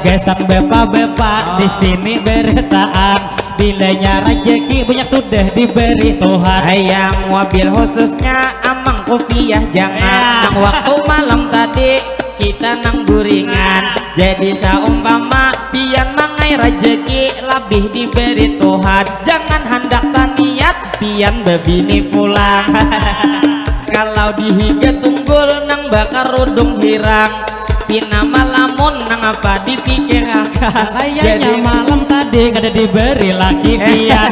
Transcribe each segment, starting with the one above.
gesan bepa-bepa di sini beritaan. Bilanya rezeki banyak sudah diberi Tuhan. Ayam mobil khususnya amang kopiah jangan. Nang waktu malam tadi kita nang guringan. Jadi saumpama pian mangai rezeki lebih diberi Tuhan. Jangan hendak taniat pian bebini pulang. Kalau dihiga tunggul nang bakar rudung hirang. Pina malamun nang apa dipikirkan. Kayaknya malam tadi kada diberi lagi pian.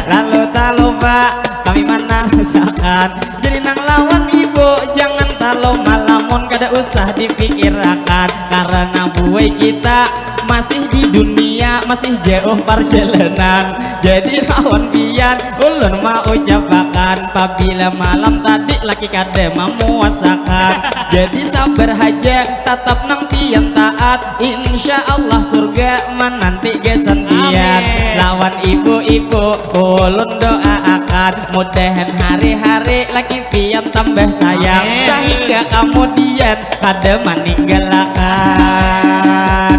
Lalu tak lupa kami mana usahakan. Jadi nang lawan ibu jangan talo malamun kada usah dipikirkan. Karena buai kita masih di dunia masih jauh perjalanan. Jadi lawan pian ulun mau ucapakan. Apabila malam tadi laki kada memuasakan. Jadi sabar haja tetap nang pian taat. Insya Allah surga menanti gesan pian. Lawan ibu-ibu ulun doakan. Mudahan hari-hari laki pian tambah sayang. Sehingga kemudian kada meninggalkan.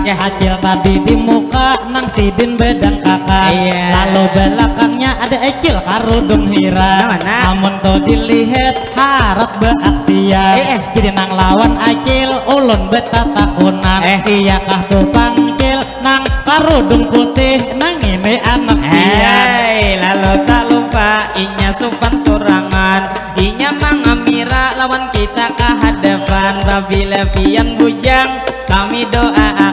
Ya Acil tadi di muka nang sidin bedang kakak. Lalu belakangnya ada Acil karudung hira. Namun to dilihat harat beaksian. Jadi nang lawan Acil ulun betatakunan. Iyakah tuh pangcil nang karudung putih nang ini anak pian. Lalu tak lupa inya supan surangan. Inya mangamira lawan kita ke hadapan. Babila pian bujang kami doakan.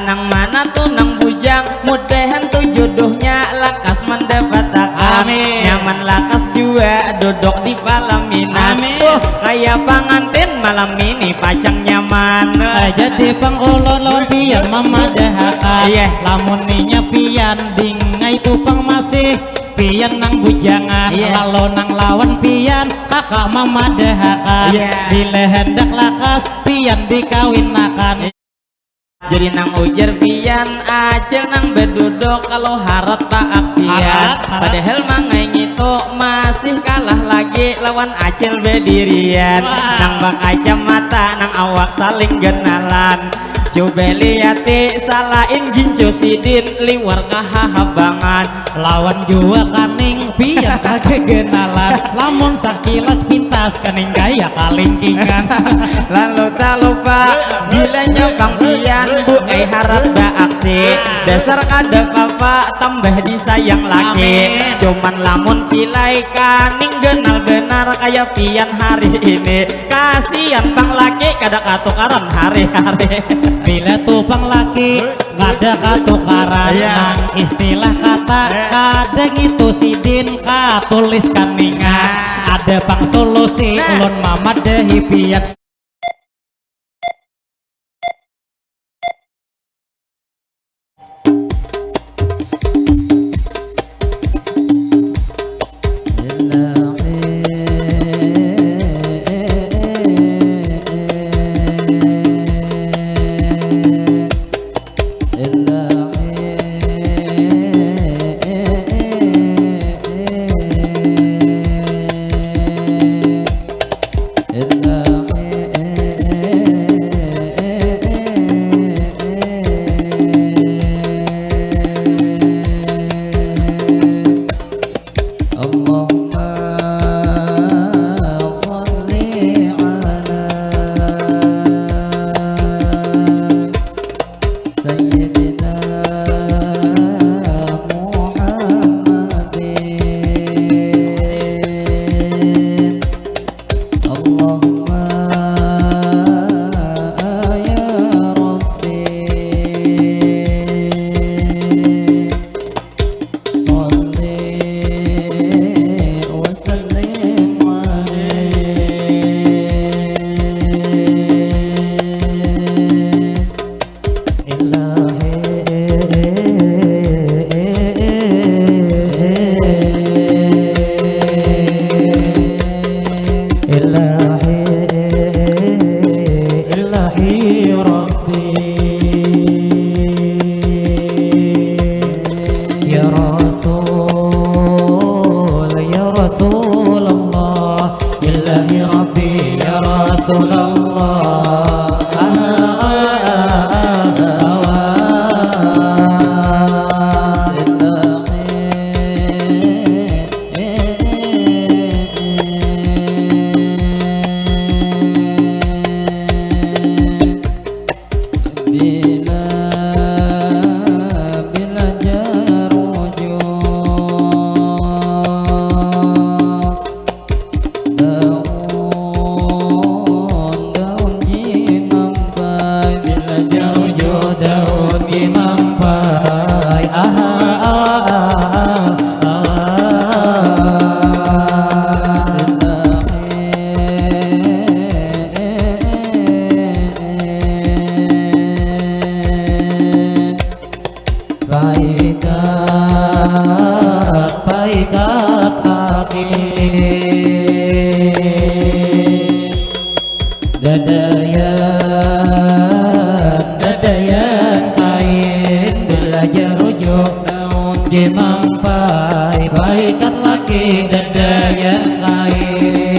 Nang mana tuh nang bujang mudahan tuh jodohnya lakas mendapatkan. Amin. Nyaman lakas juga duduk di palaminan. Amin. Kayak pangantin malam ini pacang nyaman. Jadi pangulon pian memadahakan. Lamun ninya pian dingai tupang masih pian nang bujangan. Lalu nang lawan pian kakak memadahakan. Bila hendak lakas pian dikawinakan. Jadi nang ujar pian Acil nang berduduk kalau harap tak aksian. Padahal mangai itu masih kalah lagi lawan Acil berdirian. Nang bak kacamata nang awak saling genalan. Coba liati salahin ginco sidin liwar kahabangan. Lawan jua kaning pian kage genalan. Lamun sakilas pintas kaning gaya kalingkingan. Lalu tak lupa bila nyokang pian bu harap beraksi. Dasar kada papa tambah disayang laki. Cuman lamun cilai kaning genal benar kayak pian hari ini. Kasihan pang laki kada katukaran hari-hari. Bila tupang laki kada katukaran. Nang istilah kata kadang itu sidin katulis kaningan. Ada pang solusi ulun mamad dehi pian. Dadayan kain belajar rujuk daun jemampai baikat laki dadayan kain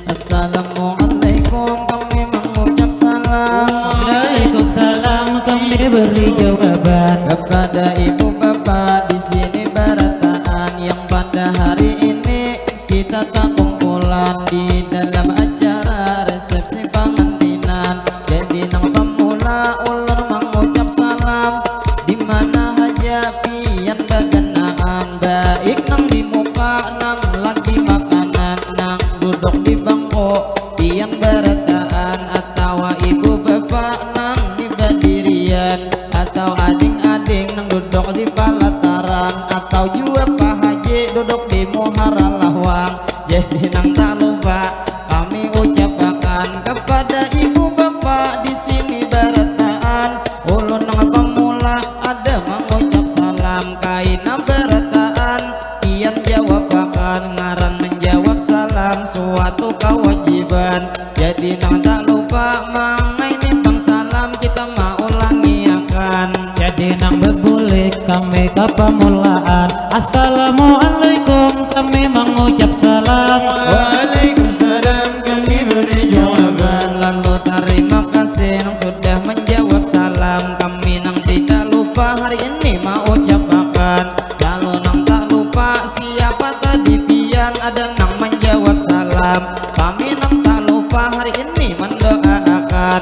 Assalamualaikum, kami mengucap salam. Waalaikumsalam, kami beri jawaban Kepada ibu bapak di sini berataan yang pada hari ini kita tak kumpulan di dalam acara resepsi pengantinan. Jadi nang pemula ulur mengucap salam di mana aja pian baganaan baik nang di muka nang lagi makanan nang duduk di bangku pian berataan atau ibu bapak nang di berdirian atau ading-ading nang duduk di pelataran atau juga Pak Haji duduk di muhara lawang. Jadi nang tak lupa kami ucapkan kepada ibu bapak di sini berataan ulun nang pemula ada mengucap salam kaina berataan pian jawab akan ngaran menjawab salam suatu kewajiban. Jadi nang tak lupa mangai nimbang salam kita mau ulangi akan. jadi nang berbulik kami ke pemulaan. Assalamualaikum, kami mengucap salam. Waalaikumsalam, kami beri jawaban. Lalu terima kasih nang sudah menjawab salam. Kami nang tidak lupa hari ini mau ucapkan. Lalu nang tak lupa siapa tadi pian ada nang menjawab salam. Kami nang tak lupa hari ini mendoakan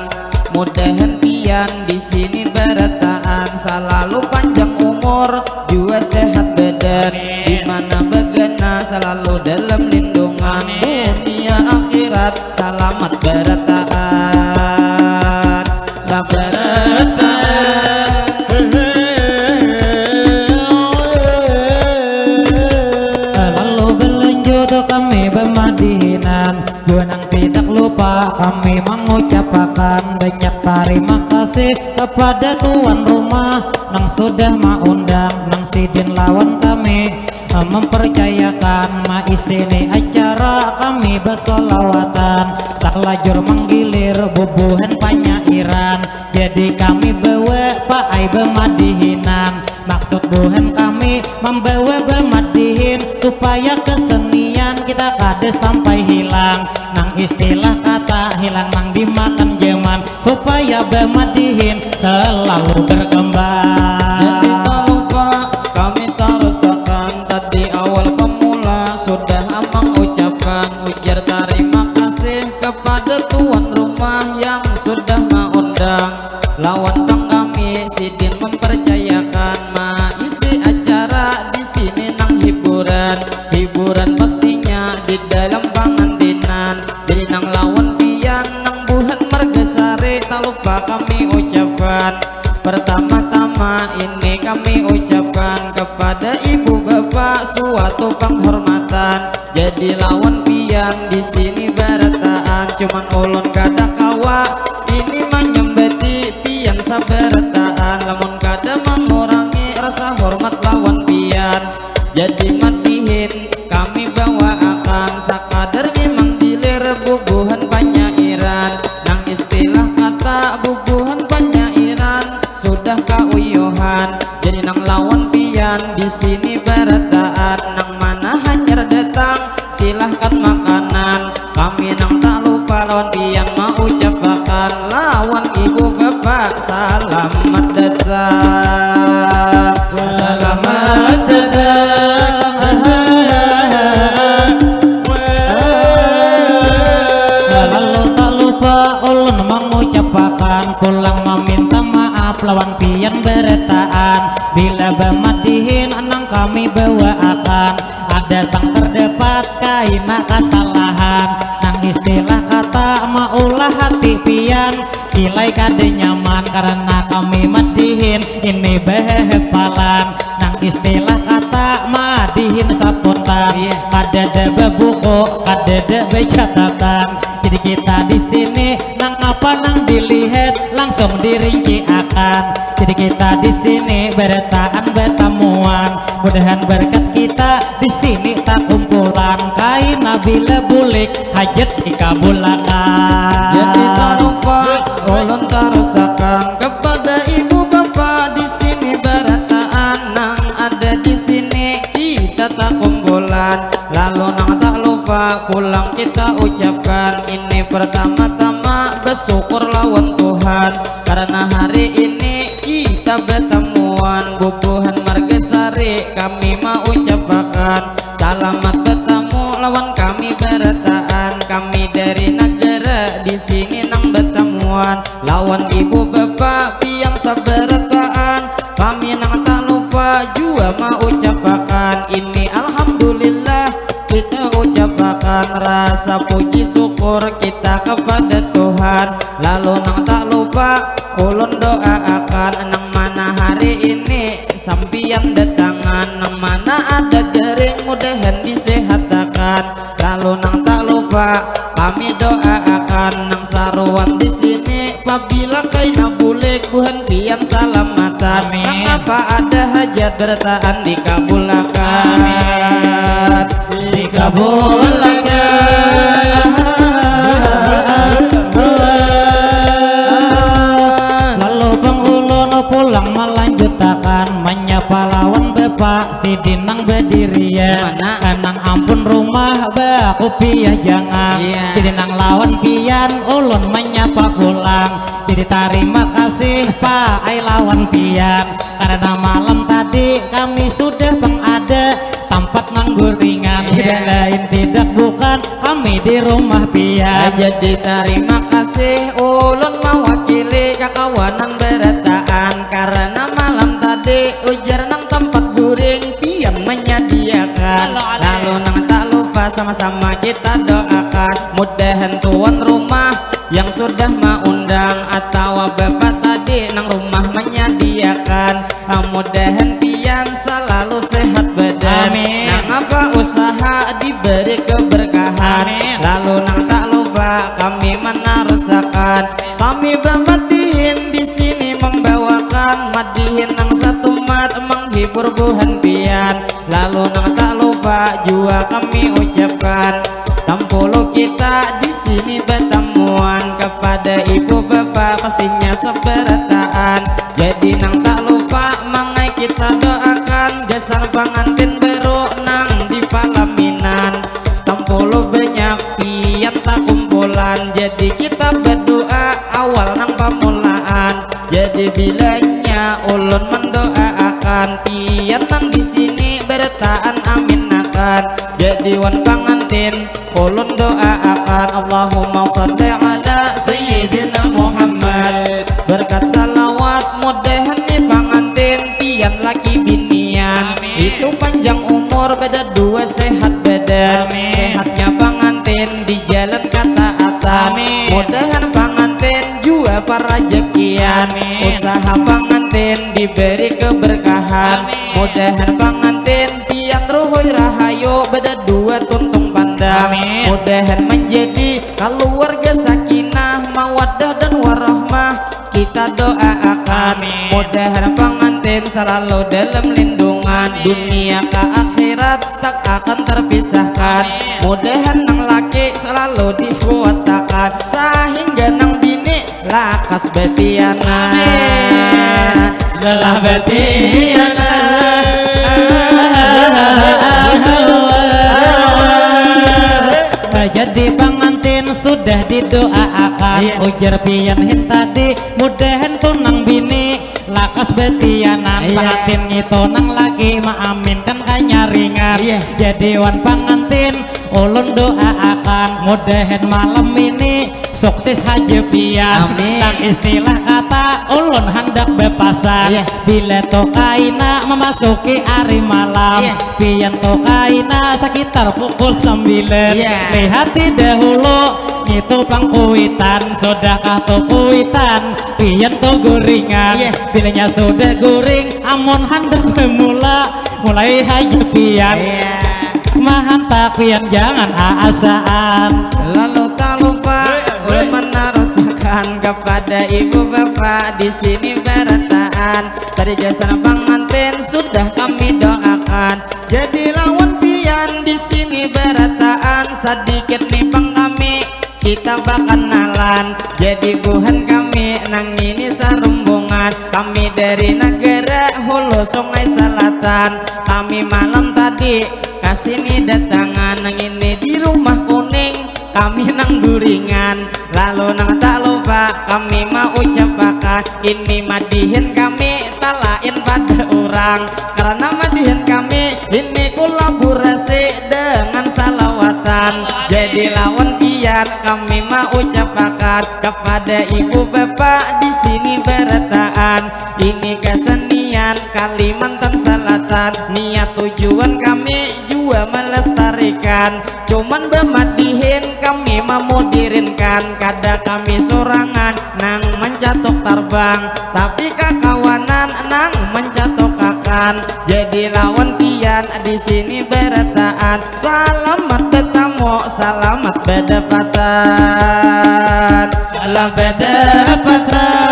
mudahan pian di sini berataan selalu panjang umur juga sehat badan di mana begana selalu dalam lindungan dunia akhirat selamat berataan lah berataan. Lalu berlanjut kami bermadinan, junang tidak lupa kami mengucapkan banyak terima kasih kepada tuan rumah nang sudah mengundang nang sidin lawan kami mempercayakan ma isini acara kami bersolawatan salajur menggilir bubuhan panyairan. Jadi kami bawa pak ai bermadihinan maksud buhan kami membawa bermadihin supaya kesenian kita kada sampai hilang nang istilah kata hilang nang dimakan zaman supaya bermadihin selalu berkembang. Jadi tak lupa kami tak rasakan tadi awal pemula sudah amang ucapkan ujar terima kasih kepada tuan rumah yang sudah mengundang lawan bang kami sidin mempercayakan ma isi acara di sini nang hiburan pastinya di dalam pengantinan. Jadi nang lawan pian nang buhan margasari tak lupa kami ucapkan. Pertama-tama ini kami ucapkan kepada ibu bapak suatu penghormatan. Jadi lawan pian di sini berataan cuman ulun kada kawa ini menyembati pian saberataan lamun kada mengurangi rasa hormat lawan pian. Jadi matihin kami bawa akan sakadar memang dilir bubuhan panyairan. Nang istilah kata bubuhan panyairan sudah kauyuhan. Jadi nang lawan pian di sini berataan. Nang mana hanyar datang silahkan makanan. Kami nang tak lupa lawan pian mau ucapkan lawan ibu bapak selamat datang. Selamat datang. Lalu tak lupa ulun mengucapkan pulang meminta maaf lawan pian berataan. Bila bematihin nang kami bawa akan ada tang terdapat kaina kesalahan. Nang istilah kata maulah hati pian kilai kade nyaman karena kami matihin ini behepalan. Nang istilah kata madihin sapotan kadada bebuku kadada becatatan. Jadi kita di sini nang apa nang dilihat langsung dirinci akan. Jadi kita di sini berataan bertamuan. Mudahan berkat kita di sini tak kumpulan kaina bila bulik hajat dikabulakan. Jadi tak lupa ulun tarusakan kepada ibu bapak di sini berataan. Nang ada di sini kita tak kumpulan. Lalu nang tak lupa pulang kita ucapkan ini pertama-tama bersyukur lawan Tuhan karena hari ini kita bertemuan. Bubuhan Margesari kami mau ucapkan selamat bertemu lawan kami berataan. Kami dari negara di sini nang bertemuan lawan ibu bapak pian saberataan. Kami nang tak lupa juga mau ucapkan ini alhamdulillah kita ucapkan rasa puji syukur kita kepada Tuhan. Lalu nang tak lupa ulun doakan nang mana hari ini sampian datangan. Nang mana ada garing mudahan disehatakan. Lalu nang tak lupa kami doakan nang saruan di sini apabila kaina bulik buhan pian salamatan. Nang apa ada hajat bertaan dikabulakan. Lalu pengulun pulang melanjutkan menyapa lawan bapak si dinang berdirian. Kanang ampun rumah baku piah jangan. Jadi nang lawan pian ulun menyapa pulang. Jadi terima kasih Pak ai lawan pian karena malam tadi kami sudah pengada tempat nganggur ringan. Tidak lain tidak bukan kami di rumah pian. Jadi terima kasih ulun mewakili kakawanan berataan karena malam tadi ujar nang tempat guring pian menyediakan. Lalu nang tak lupa sama-sama kita doakan mudahan tuan rumah yang sudah mengundang atau bapak tadi nang rumah menyediakan mudahan pian selalu sehat badan. Nang apa usaha diberi keberkahan. Lalu nang tak lupa kami menarusakan kami bamatihin di sini membawakan madihin nang satu mat menghibur buhan pian. Lalu nang tak lupa juga kami ucapkan tampolo kita di sini bertemuan kepada ibu bapak pastinya seberataan. Jadi nang tak lupa mangai kita doakan gesan pengantin baru nang di palaminan. Tampolo banyak pian tak kumpulan. Jadi kita berdoa awal nang pamulaan. Jadi bilanya ulun mendoakan pian nang di sini berataan amin akan. Jadi wan pengantin ulun doakan Allahumma sholli ala sayyidina Muhammad. Berkat salawat mudahan nih pengantin pian laki binian itu panjang umur beda dua sehat badan. Sehatnya pengantin di jalan ketaatan. Mudahan pengantin juga para rezekian. Usaha pengantin diberi keberkahan. Mudahan pengantin pian ruhoi rahayu beda dua tuntung pandang. Mudahan menjadi keluarga sakinah mawaddah dan warahmah kita doakan. Mudahan pengantin selalu dalam lindungan, dunia ke akhirat tak akan terpisahkan. Mudahan nang laki selalu dikuatakan, sehingga nang bini lakas betiana. Lelah betiana jadi pengantin sudah didoakan, ujar pian hin tadi mudahan tunang bini lakas betianan. Pahatin itu nang lagi maaminkan kanyaringan, jadi wan pengantin ulun doakan mudahan malam ini sukses haja pian. Tang istilah kata ulun hendak bepasan, bila tokaina memasuki hari malam, pian tokaina sekitar pukul 9. Lihati dahulu itu pangkuitan, sudahkah to kuitan pian to goringan. Bilanya sudah goring amun hendak bermula, mulai haja pian mahan tapian jangan asaan. Lalu tak lupa ulun menaruhkan kepada ibu bapak di sini berataan, dari jasa pengantin sudah kami doakan, jadi lawan pian di sini berataan. Sedikit nih bang kami kita bakal nalan, jadi buhan kami nang ini sarumbungan. Kami dari negara Hulu Sungai Selatan, kami malam tadi kasini datangan nang ini di rumah kuning, kami nang guringan. Lalu nang tak lupa kami mau ucapakan, ini madihin kami talain pada orang, karena madihin kami ini kolaborasi dengan salawatan. Jadi lawan pian kami mau ucapakan kepada ibu bapak di sini berataan, ini kesenian Kalimantan Selatan. Niat tujuan kami juga melestarikan, cuman bemadihin kami memudirinkan. Kada kami sorangan nang mencatok terbang, tapi kakawanan nang mencatok akan. Jadi lawan pian di sini berataan, selamat bertemu, selamat berdapatan, selamat berdapatan.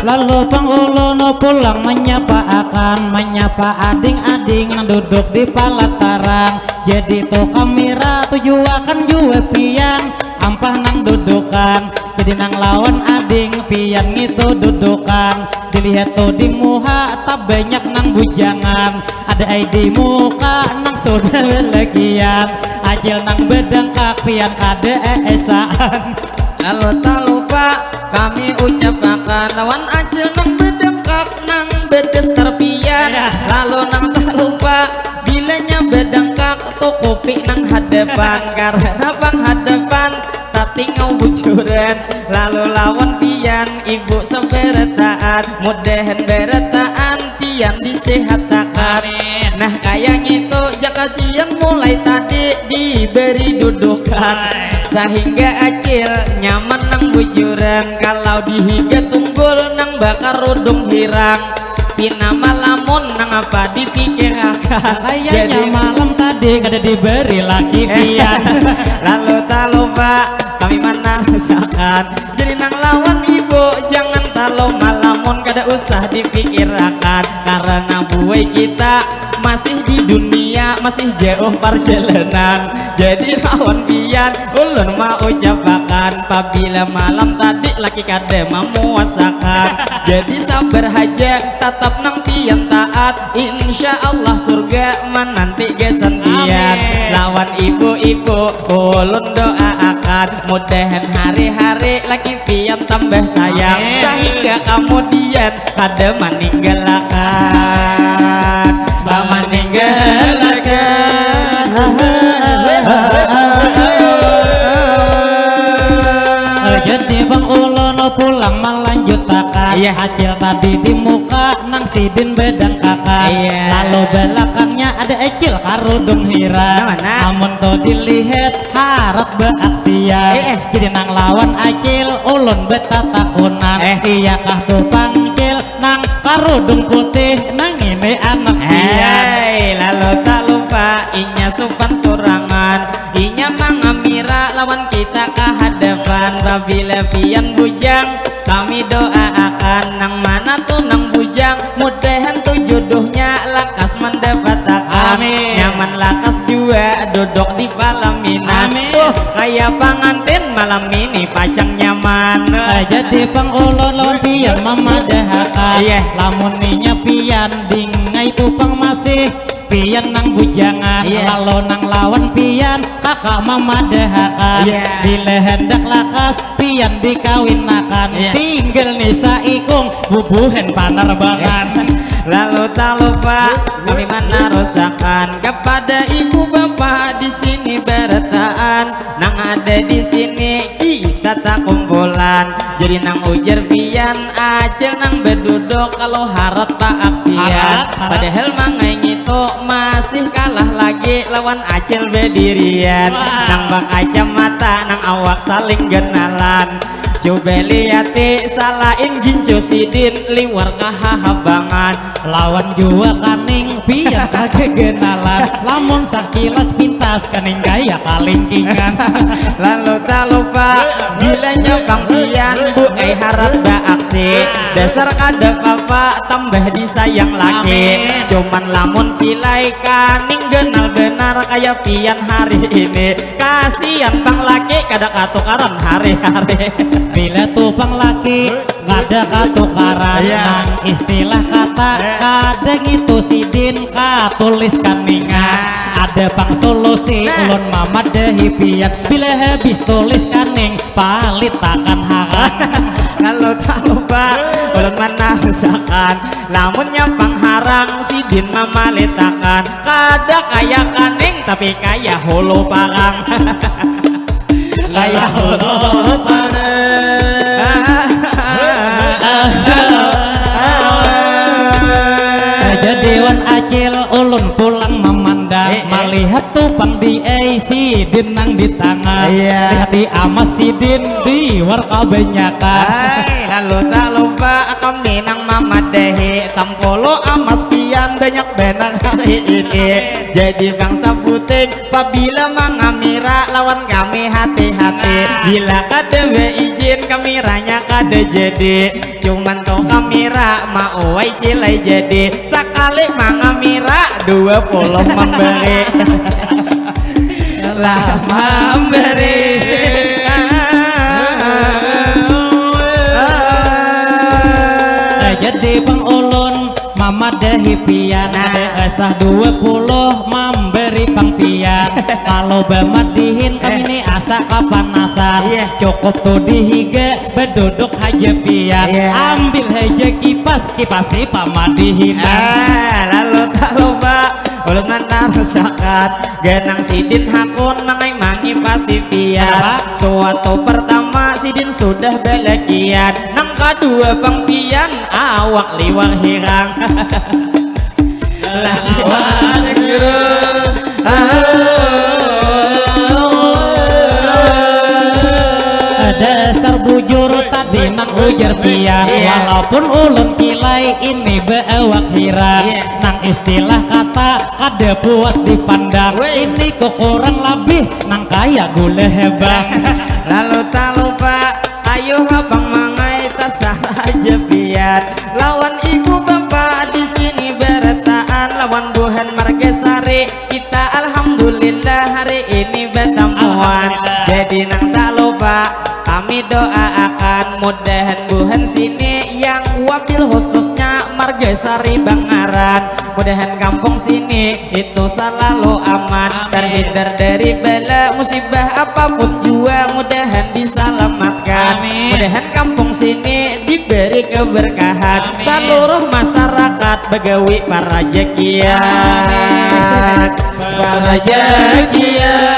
Lalu pangulun pulang menyapa ading-ading yang duduk di palataran, jadi to kamera tuju akan jua pian ampah nang dudukan, jadi nang lawan ading pian itu dudukan. Dilihat tuh di muha tak banyak nang bujangan, ada di muka nang sudah lagian, ajil nang bedangkak pian ada esaan. Lalu tak lupa kami ucapakan lawan acil nang bedengkak nang bedes terpian. Lalu nang tak lupa bilanya bedengkak tuh kopi nang hadapan, karena penghadapan tak tinggal bujuran. Lalu lawan pian ibu seberataan, mudahan berataan pian disehatakan. Nah kayak itu jakajian mulai tadi diberi dudukan, sehingga acil nyaman nang bujuran. Kalau dihiga tunggul nang bakar rudung hirang, pina malamun nang apa dipikirkan. Kayaknya malam tadi kada diberi lagi pian. Lalu tak lupa kami menaruhkan, jadi nang lawan ibu jangan talo malamun kada usah dipikirkan, karena buai kita masih di dunia, masih jauh perjalanan. Jadi lawan pian ulun mau ucapakan, apabila malam tadi laki kada memuasakan, jadi sabar haja tetap nang pian taat, insya Allah surga menanti gesantian. Lawan ibu-ibu ulun doakan, mudahan hari-hari laki pian tambah sayang, sehingga kemudian kada meninggalkan, jadi bang ulun pulang melanjutakan, acil tadi di muka nang sidin bedang kakak, lalu belakangnya ada ecil karudung hira. Namun to dilihat harap beaksian, jadi nang lawan acil ulun betatakunan. Iyakah tuh pangcil nang karudung putih nang ini anak pian. Lalu tak lupa inya supan sorangan, inya mangamira lawan kita kehadapan, apabila pian bujang kami doakan nang mana tuh nang bujang mudahan tuh jodohnya lakas mendapatkan Amin. nyaman lakas juga duduk di palaminan. Amin. Kayak pangantin malam ini pacang nyaman. Jadi pang ulun pian mamadahakan Iya. lamun ninya pian dingai tupang masih pian nang bujangan Iya. lalu nang lawan pian kakak mamadahakan Iya. bila hendak lakas pian dikawinakan Iya. tinggal nisa ikung bubuhen panerbangan. Lalu tak lupa kami menarusakan kepada ibu bapak di sini bertaan nang ada di sini kita tak kumpulan jadi nang ujar pian acil nang berduduk kalau harap tak aksian Harap. padahal mangai itu masih kalah lagi lawan acil berdirian Wah. nang bak kacamata nang awak saling genalan. Coba liati salahin ginjo sidin liwar kahahabangan Lawan jua kaning pian kagegenalan lamun sakilas pintas kaning gaya kalingkingan. lalu tak lupa bila nyokang pian bu harap baaksi dasar kada papa tambah disayang laki Amin. cuman lamun cilai kaning genal benar kayak pian hari ini kasihan bang laki kada katukaran hari-hari. Bila tupang laki kada katukaran Iya. nang istilah kata kadang itu sidin katulis kaningan ada pang solusi ulun mama dehi pian bila habis tulis kaning palit takkan hakan. Kalau tak lupa ulun menarusakan lamun nyapang harang sidin mama letakan kada kaya kaning tapi kaya hulu parang. Kaya hulu parang. Jadi wan acil ulun pulang memandang melihat tupang di sidin nang di tangan Iya. lihat di amas sidin di war kebanyakan. Hai, lalu tak lupa kami nang mama dehi tampolo amas pian banyak benang hari ini jadi bangsa puting apabila mangamira lawan kami hati-hati bila kada izin kameranya kada jadi cuman tuh kamera mau wai cilai jadi sekali mangamira 20 memberi lah memberi. Jadi bang ulun mama dehi pian ada esah 20 memberi pang pian kalau bemadihin kami ini asa kapanasan Iya. cukup tuh dihiga berduduk aja pian Iya. ambil aja kipas kipasi pamadihinan. Lalu tak lupa ulun menarusakan genang sidin hakun mangai mangi pasipian Apa? suatu pertama sidin sudah belekian nang kedua bang pian awak liwang hirang. Liwang hirang. Dasar bujur tadi nang ujar pian Iya. walaupun ulun kilai ini beawak hirang Iya. nang istilah kata kada puas dipandang Weh. ini kok kurang lebih nang kaya gule hebang. Lalu tak lupa ayo abang mangai tak salah aja pian lawan ibu bapak di sini bertaan lawan buhan margesari kita alhamdulillah hari ini bertemuan Alhamdulillah. jadi nang tak lupa kami doakan mudahan buhan sini yang wabil khususnya Margesari Bangaran mudahan kampung sini itu selalu aman terhindar dari bala musibah apapun jua mudahan diselamatkan. Amin. Mudahan kampung sini diberi keberkahan Amin. seluruh masyarakat begawi para jekian para jekian.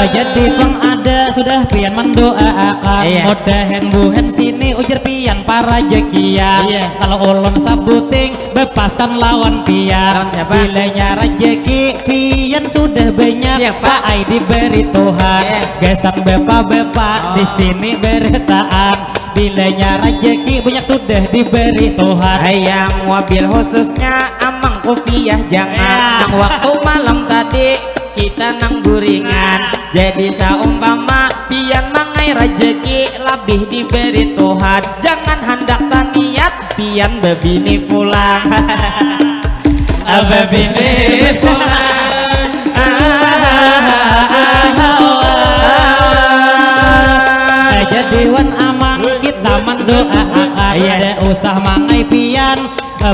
Jadi pang ada sudah pian mendoakan Iya. mudahan buhan sini ujar pian para jekian Iya. kalau ulun sabuting bepasan lawan pian Lawan siapa? bilanya rejeki pian sudah banyak Siapa? Pak ai diberi Tuhan Iya. gesang bepa-bepa di sini bertaan bilanya rejeki banyak sudah diberi Tuhan. Ayam wabil khususnya amang kopiah jangan Iya. nang waktu malam tadi kita nang guringan. Jadi saumpama pian mangai rejeki labih diberi Tuhan. Jangan hendak taniat pian bebini pulang. Bebini pulang. Jadi wan amang kita mendoakan ada usah mangai pian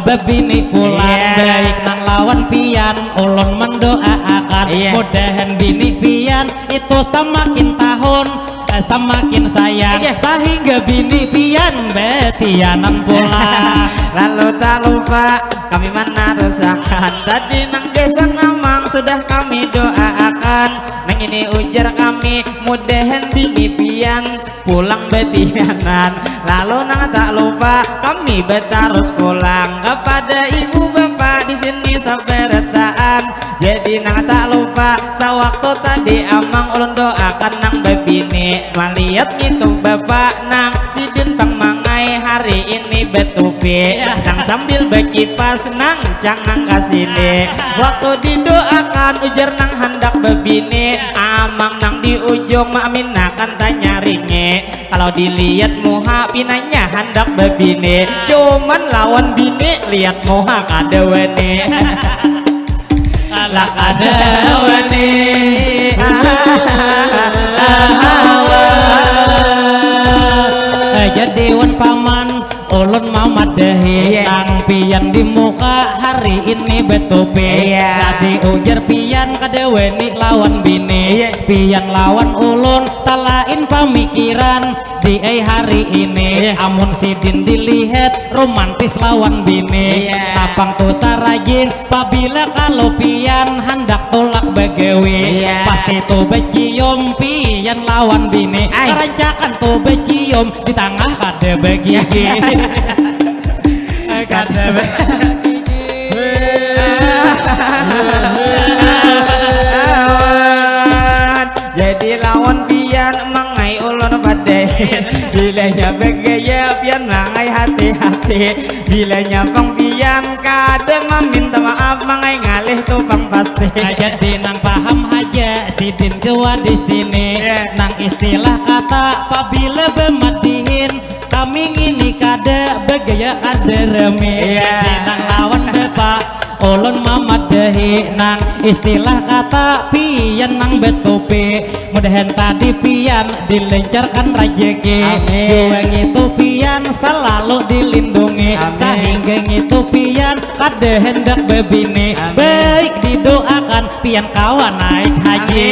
bebini pulang. Baik nang lawan pian ulun mendoakan mudahan bini pian itu semakin tahun semakin sayang sehingga bini pian betianan pulang. Lalu tak lupa kami menarusakan tadi nang desa Namang sudah kami doakan. Nang ini ujar kami mudahan bini pian pulang betianan. Lalu nang tak lupa kami betarus pulang kepada ibu bapak di sini sampai retaan. Jadi nang tak lupa sewaktu tadi amang ulun doakan nang bebini melihat gitu bapak nang si dintang mangai hari ini betupi nang sambil berkipas nang jangan kasini. Waktu didoakan ujar nang hendak bebini amang nang di ujung mamin akan tanya ringe. Kalau dilihat muha pinanya hendak bebini cuman lawan bini lihat muha kadewane. Lah kadewane jadi wan paman ulun mamadahi nang pian di muka hari ini betupi. Tadi ujar pian kadeweni lawan bini pian lawan ulun talain pamikiran di hari ini. Amun sidin dilihat romantis lawan bini tapang tu sarajin pabila kalau pian hendak tolak begewi pasti tu becium pian lawan bini kerancakan tu becium di tengah kade begigi. Kade begigi jadi lawan pian mangai ulun badai. Bilanya begaya pian mangai hati-hati. Bilanya pang pian kade meminta maaf mangai ngalih tu pang pasti. Jadi nang paham aja sidin kewa di sini nang istilah kata pabila bematihin kami ini kade begaya kade remi. Jadi nang lawan bapak ulun mamadahi nang istilah kata pian nang betupi mudahan tadi pian dilancarkan rejeki juang itu pian selalu dilindungi sehingga itu pian kade hendak bebini baik didoakan pian kawan naik haji.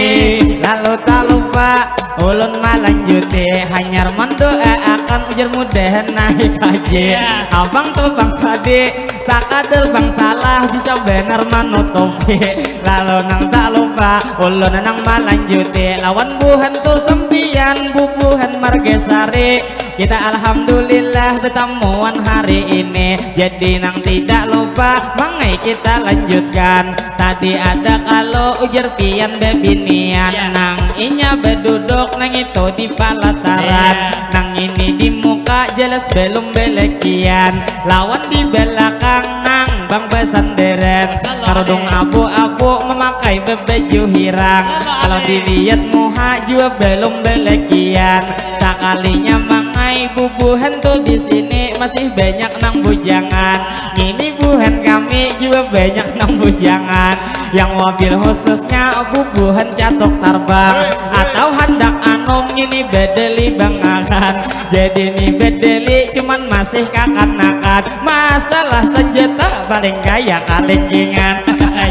Lalu tak lupa ulun malanjuti hanyar mendoakan ujar mudahan naik haji. Abang tuh bang tadi sakadel bang salah bisa benar manutupi. Lalu nang tak lupa ulun nang malanjuti lawan buhan tuh sempian bubuhan margesari. Kita alhamdulillah bertemuan hari ini. Jadi nang tidak lupa mangai kita lanjutkan. Tadi ada kalau ujar pian bebinian nang inya berduduk nang itu di palataran. Nang ini di muka jelas belum belekian lawan di belakang nang bang besanderen karudung abu-abu memakai bebaju hirang. Kalau dilihat muha juga belum belekian sekalinya mangai bubuhan tuh di sini masih banyak nang bujangan. Ini buhan kami juga banyak nang bujangan yang mobil khususnya bubuhan catok tarbang atau hendak anom ini bedeli bangakan. Jadi ini bedeli cuman masih kakanakan masalah senjata paling kaya kalingingan.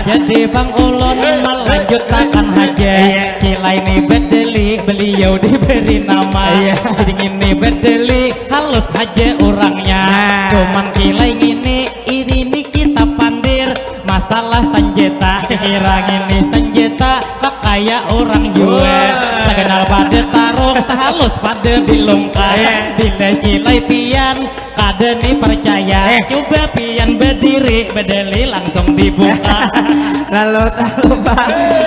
Jadi bang ulun melanjutkan haja cilai ini bedeli beliau diberi nama jadi ini bedeli halus aja orangnya cuman kilai ini kita pandir masalah senjata hirang ini senjata kaya orang juga tak kenal pada taruh tak halus pada dilungkai bila cilai pian kada nih percaya coba pian berdiri bedeli langsung dibuka. Lalu tak lupa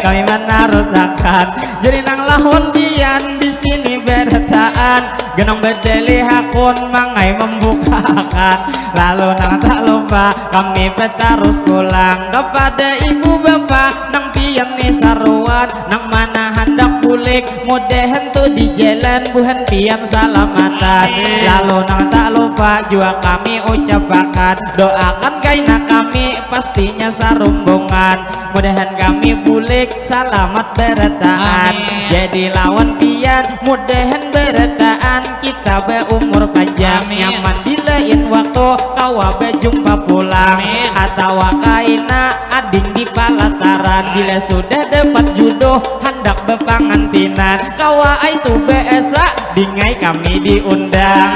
kami menarusakan jadi nang lahon pian di sini bertaan genong bedeli hakun mangai membukakan. Lalu nang tak lupa kami bertarus pulang kepada ibu bapak nang pian ni saruan nang mana hendak bulik mudahan tu di jalan buhan pian salamatan. Lalu nang tak lupa juga kami ucapakan doakan kaina kami pastinya sarumbungan mudahan kami bulik selamat beretaan. Jadi lawan pian mudahan beretaan kita berumur panjang nyaman di lain waktu kawa berjumpa pulang atau kaina ading di palataran bila sudah dapat jodoh hendak berpangantinan kawa itu biasa dingai kami diundang.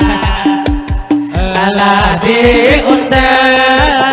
Alah diundang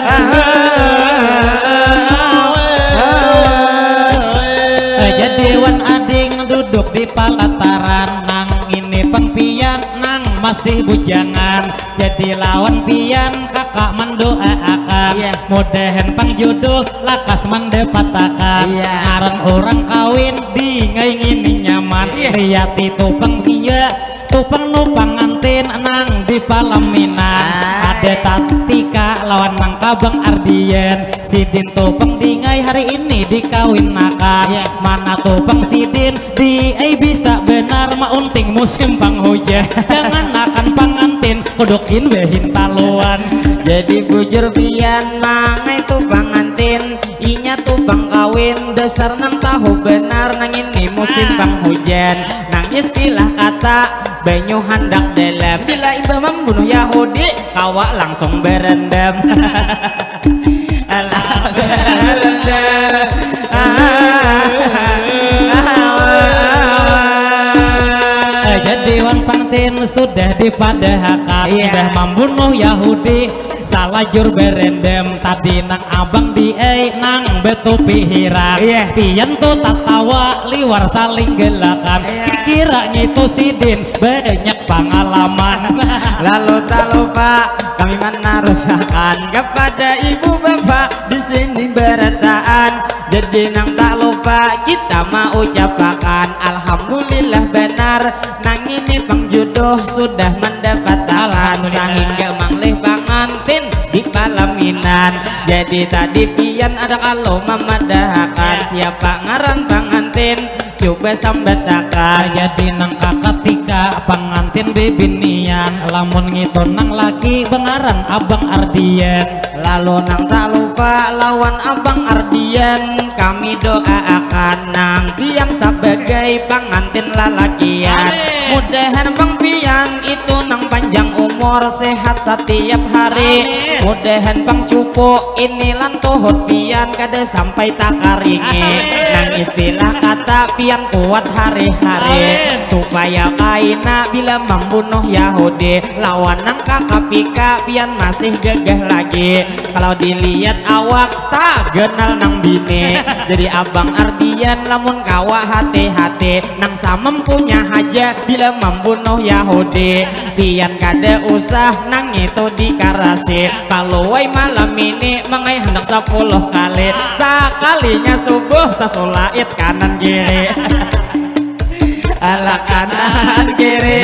jadi wan ading duduk di palataran nang ini pengpian nang masih bujangan jadi lawan pian kakak mendoakan mudahan pangjodoh lakas mendapatakan ngaran orang kawin di ngini nyaman lihat itu pengpia tupang nupang ngantin nang di palaminan ada tatika lawan nang kabang Ardian sidin tupang dingai hari ini dikawin naka mana tupang sidin di bisa benar maunting musim panghujan jangan akan pangantin kudukin behin taluan. Jadi bujur pian mangai tu pangantin inya tu bang kawin dasar nang tahu benar nang ini musim panghujan nang istilah kata banyu hendak dalam bila iba membunuh Yahudi kawa langsung berendam. Alah berendam jadi wan pangtin sudah dipadahakan sudah membunuh Yahudi salah jur berendam tadi nang abang di nang betupi hirang pian tu tatawa liwar saling gelakan kiranya itu sidin banyak pengalaman. Lalu tak lupa kami menarusakan kepada ibu bapak di sini berataan jadi nang tak lupa kita mau ucapakan alhamdulillah benar nang ini pangjodoh sudah mendapatkan sehingga manglih pangantin di palaminan. Jadi tadi pian ada kalau memadahkan siapa ngaran pangantin coba sambatakan jadi nang kakak tika pangantin bebinian lamun ngito nang laki bengaran abang Ardian. Lalu nang tak lupa lawan abang Ardian kami doakan nang pian sebagai pangantin lalakian mudahan bang pian itu nang panjang umur sehat setiap hari mudahan bang cupu ini lantuhut pian kada sampai tak karingi nang istilah kata pian kuat hari-hari supaya kaina bila membunuh Yahudi lawan nang kakak pika pian masih gagah lagi kalau dilihat awak tak kenal nang bini jadi abang Ardian lamun kawa hati-hati nang samem punya haja bila membunuh Yahudi pian kada usah nang itu dikarasi kalau wai malam ini mengai hendak 10 kali sekalinya subuh tasolait kanan kiri ala kanan kiri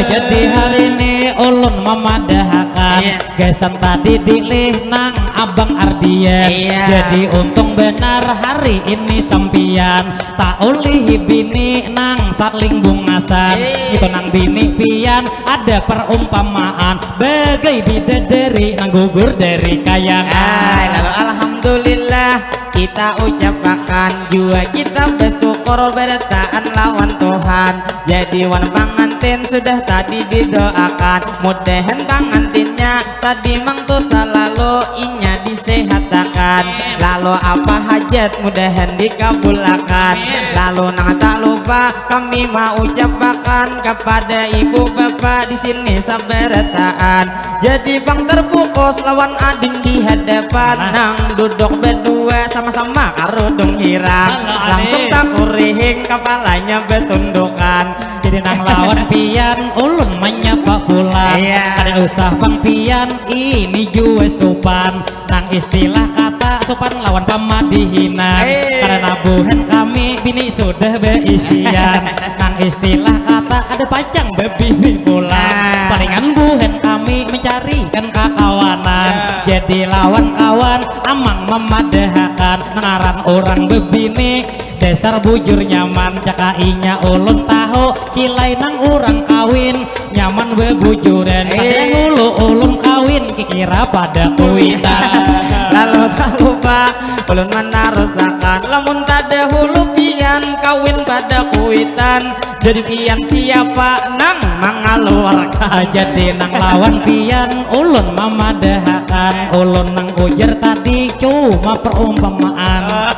jadi hari ini ulun memadahkan gesan tadi dilih nang abang Ardian jadi untung benar hari ini sampian tak ulih bini nang saling bungasan itu nang bini pian ada perumpamaan bagai bidadari nang gugur dari kayangan. Lalu alhamdulillah kita ucapkan juga kita bersyukur bertaan lawan Tuhan jadi wan pangantin sudah tadi didoakan mudahan pangantinnya tadi mangtu selalu inya disehatakan lalu apa hajat mudahan dikabulkan lalu nang tak lupa kami mau ucapkan kepada ibu bapak di sini sabarataan jadi bang terfokus lawan ading di hadapan nang duduk berdua sama-sama karudung hirang langsung tak kurihing kepalanya bertundukan Jadi nang lawan pian ulun menyapa pulang. Ada usah bang pian ini jua sopan. Nang istilah kata sopan lawan pamadihinan. Karena buhen kami bini sudah beisian. Nang istilah kata ada pacang bebini pulang. Palingan buhen kami mencarikan kakawanan. Jadi lawan kawan amang memadahakan. Ngaran orang bebini dasar bujur nyaman. Cakainya ulun tahu kilai nang orang kawin nyaman bebujuran. Padahal ulu ulun kawin kikira pada kuitan. Lalu tak lupa ulun menarusakan lamun tada hulu pian kawin pada kuitan. Jadi pian siapa nang mengaluarkan. Jadi nang lawan pian ulun memadahakan. Ulun nang ujar tadi cuma perumpamaan.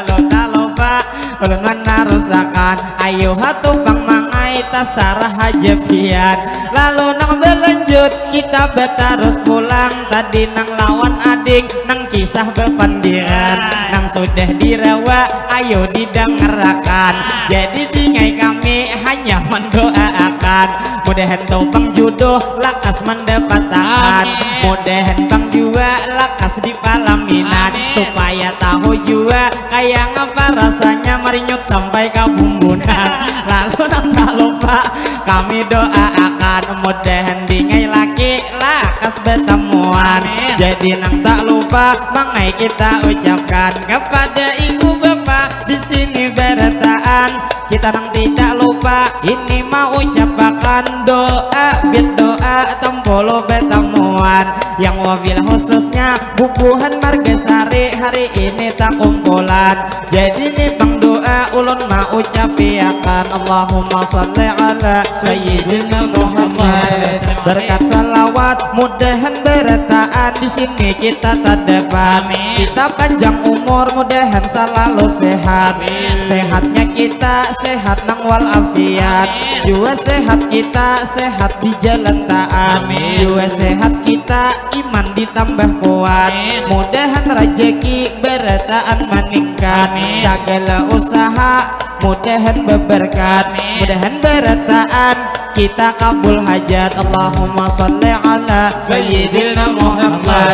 Lalu tak lupa ulun menarusakan ayo hatu bang mangai tasarah aja pian. Lalu nang berlanjut kita bertarus pulang. Tadi nang lawan adik nang kisah bepandiran. Nang sudah direwa ayo didengarkan. Jadi dingai kami hanya mendoakan. Mudahan topang jodoh lakas mendapatkan. Mudahan bang jua lakas di palaminan. Supaya tahu jua kayak apa rasanya marinyut sampai ke bumbunan. Lalu nang tak lupa kami doakan. Mudahan dingai laki lakas bertemuan. Jadi nang tak lupa mangai kita ucapkan kepada ibu bapak di sini bertaan. Kita nang tidak lupa ini mau ucapkan doa biar doa tempolo bertemuan. Yang wabil khususnya bubuhan Margasari hari ini tak kumpulan. Jadi nih bang doa ulun mau ucapiakan Allahumma salli ala Sayyidina Muhammad. Berkat salawat mudahan bertaan di sini kita tak dapat. Kita panjang umur mudahan selalu sehat. Sehatnya kita sehat nang walafiat. Jua sehat kita sehat di jalan taat. Jua sehat kita iman ditambah kuat. Mudahan rezeki bertaan meningkat. Segala usaha mudahan berberkat. Mudahan bertaan kita kabul hajat. Allahumma salli ala Sayyidina Muhammad.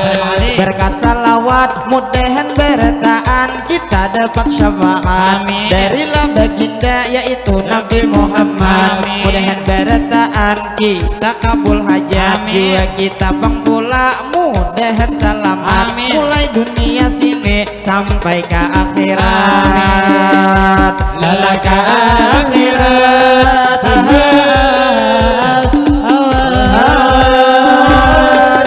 Berkat salawat mudahan bertaan kita dapat syafaat dari baginda yaitu Nabi Muhammad. Mudahan bertaan kita kabul hajat. Jua kita bang pula mudahan selamat. Mulai dunia sini sampai ke akhirat. Lala ke akhirat.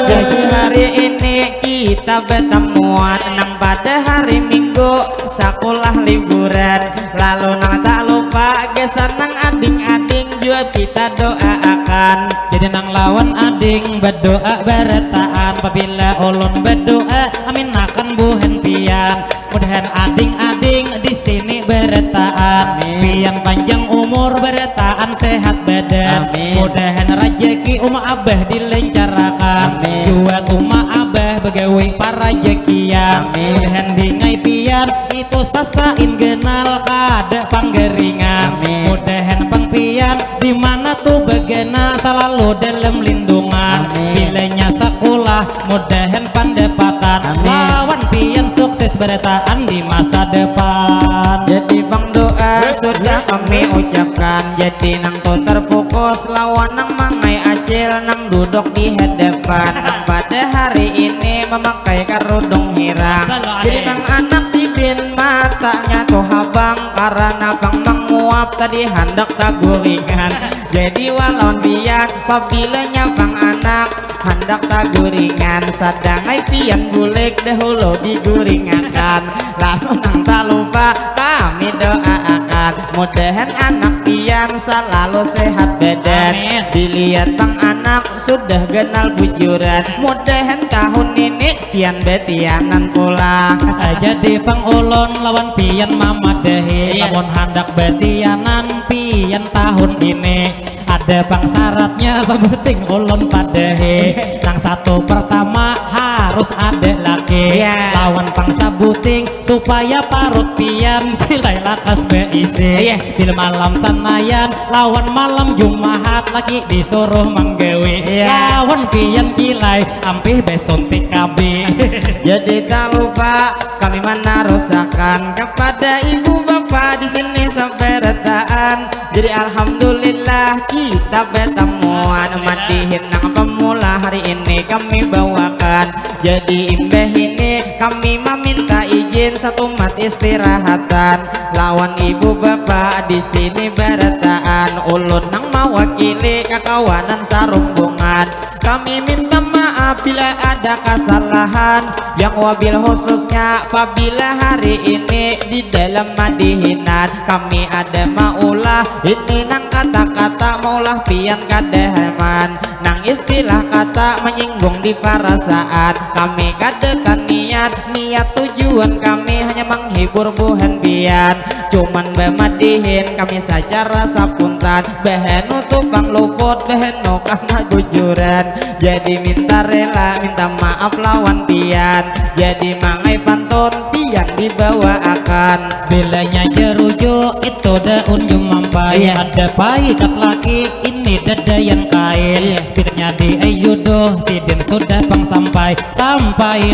Jadi hari ini kita bertemuan nang pada hari Minggu sekolah liburan. Lalu nang tak lupa gesan nang ading-ading juga kita doakan. Jadi nang lawan ading berdoa beretaan. Apabila ulun berdoa amin akan buhen pian. Mudahan ading-ading di sini beretaan. Pian panjang umur beretaan sehat badan. Mudahan rezeki abah dilencarakan. Jua abah begawe para jekian. Mudahan dingai pian itu sasain genal kada panggeringan. Mudahan bang pian di mana tuh begena selalu dalam lindungan. Bilanya sekolah mudahan pendapatan. Lawan pian sukses beretaan di masa depan. Jadi bang doa sudah kami ucapkan. Jadi nang to terfokus lawan nang mangai acil nang duduk di hadapan. Nang pada hari ini memakai kerudung hirang. Jadi nang anak si bin matanya tuh habang karena bang menguap tadi hendak taguringan. Jadi walau pian pabilanya bang anak hendak taguringan. Sadangai pian bulik dahulu diguringakan. Lalu nang tak lupa kami doakan mudahan anak pian selalu sehat badan. Dilihat bang anak sudah genal bujuran. Mudahan tahun ini pian betianan pulang. Jadi bang ulun lawan pian mamadahi. Namun hendak betianan pian tahun ini ada bang syaratnya sebuting ulun padahi. Yang satu pertama harus harus ada laki lawan pangsa buting supaya parut pian nilai lakas beisi bil malam sanayan lawan malam Jumat lagi disuruh menggawe lawan pian kilai ampih besontik kabe. Jadi tak lupa kami menarusakan kepada ibu bapak di sini sampai retaan. Jadi alhamdulillah kita bertemuan madihin nang pemula hari ini kami bawakan. Jadi imbah ini kami meminta izin satu mat istirahatan lawan ibu bapak di sini berretaan. Ulun nang mewakili kekawanan sarumbungan. Kami minta maaf bila ada kesalahan yang wabil khususnya apabila hari ini di dalam madihinan kami ada maulah ini nang kata-kata maulah pian kadeheman nang istilah kata menyinggung di perasaan kami kadekan niat tujuan kami hanya menghibur buhan pian cuman bemadihin kami saja rasa puntan behenu tukang luput behenu karena gujuran jadi minta rela minta maaf lawan pian jadi mangai pantun pian dibawa akan bilanya jerujo itu daun jumampai ada paikat laki ini dadayan kain bilanya di ayudo sidin sudah bang sampai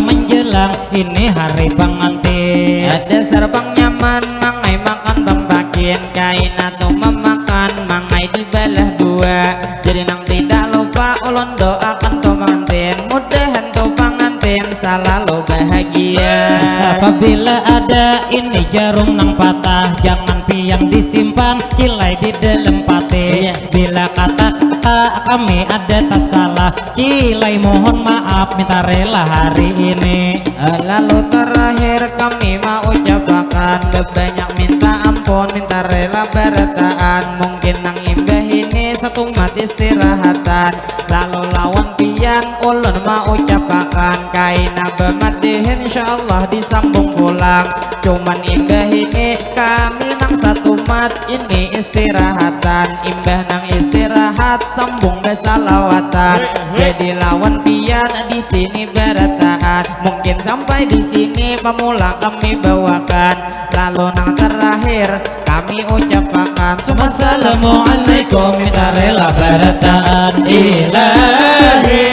menjelang ini hari pengantin ada serbang nyaman mangai makan pembakin kain atau memakan mangai dibelah dua jadi nang tidak lupa ulun doakan pengantin mudahan tuh pengantin selalu bahagia. Apabila ada ini jarum nang patah jangan piang disimpan kilai di dalam pati bila kata-kata kami ada tak salah kilai mohon maaf minta rela hari ini. Lalu terakhir kami mau ucapkan banyak minta ampun minta rela bertaan mungkin nang imbah ini satu mat istirahatan lalu lawan pian ulun mau ucapkan kaina bemadihin insyaallah disambung pulang cuman imbah ini kami nang satu mat ini istirahatan imbah nang istirahat sambung besalawatan jadi lawan pian di sini bertaan mungkin sampai di sini pemula kami bawakan lalu nang terakhir kami ucapkan Assalamualaikum minta rela berataan ilahi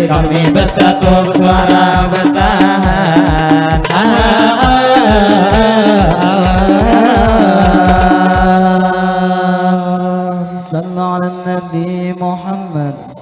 kami bersatu suara bertahan Sallallahu Nabi Muhammad